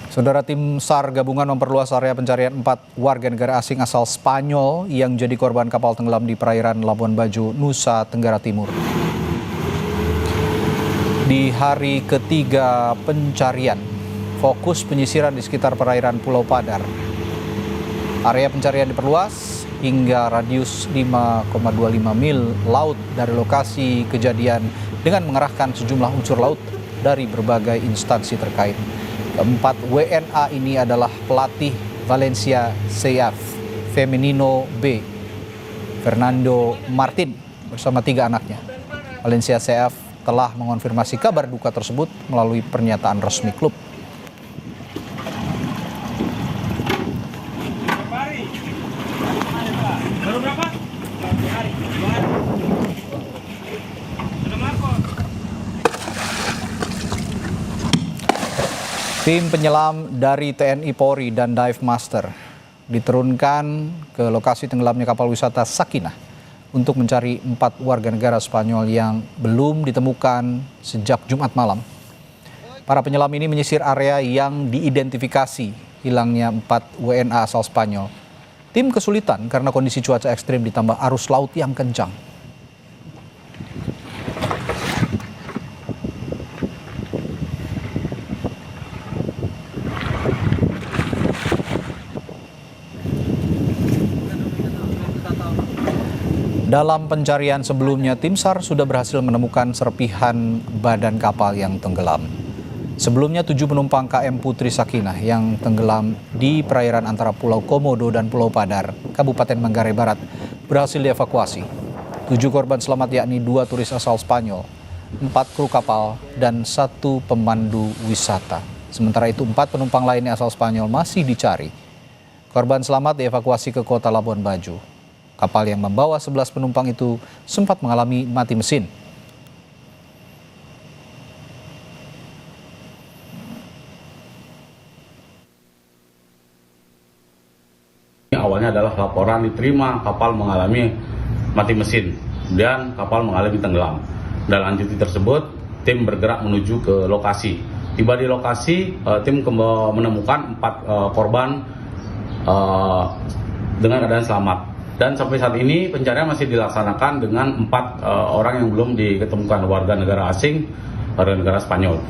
Saudara, tim SAR gabungan memperluas area pencarian 4 warga negara asing asal Spanyol yang jadi korban kapal tenggelam di perairan Labuan Bajo, Nusa Tenggara Timur. Di hari ketiga pencarian, fokus penyisiran di sekitar perairan Pulau Padar. Area pencarian diperluas hingga radius 5,25 mil laut dari lokasi kejadian dengan mengerahkan sejumlah unsur laut dari berbagai instansi terkait. Keempat WNA ini adalah pelatih Valencia CF Femenino B, Fernando Martin, bersama 3 anaknya. Valencia CF telah mengonfirmasi kabar duka tersebut melalui pernyataan resmi klub. Tim penyelam dari TNI Polri dan Dive Master diturunkan ke lokasi tenggelamnya kapal wisata Sakinah untuk mencari 4 warga negara Spanyol yang belum ditemukan sejak Jumat malam. Para penyelam ini menyisir area yang diidentifikasi hilangnya 4 WNA asal Spanyol. Tim kesulitan karena kondisi cuaca ekstrim ditambah arus laut yang kencang. Dalam pencarian sebelumnya, tim SAR sudah berhasil menemukan serpihan badan kapal yang tenggelam. Sebelumnya 7 penumpang KM Putri Sakinah yang tenggelam di perairan antara Pulau Komodo dan Pulau Padar, Kabupaten Manggarai Barat, berhasil dievakuasi. 7 korban selamat yakni 2 turis asal Spanyol, 4 kru kapal, dan 1 pemandu wisata. Sementara itu 4 penumpang lainnya asal Spanyol masih dicari. Korban selamat dievakuasi ke kota Labuan Bajo. Kapal yang membawa 11 penumpang itu sempat mengalami mati mesin. Awalnya adalah laporan diterima kapal mengalami mati mesin dan kapal mengalami tenggelam. Dalam titik tersebut, tim bergerak menuju ke lokasi. Tiba di lokasi, tim menemukan 4 korban dengan keadaan selamat. Dan sampai saat ini pencarian masih dilaksanakan dengan 4 orang yang belum diketemukan, warga negara asing, warga negara Spanyol.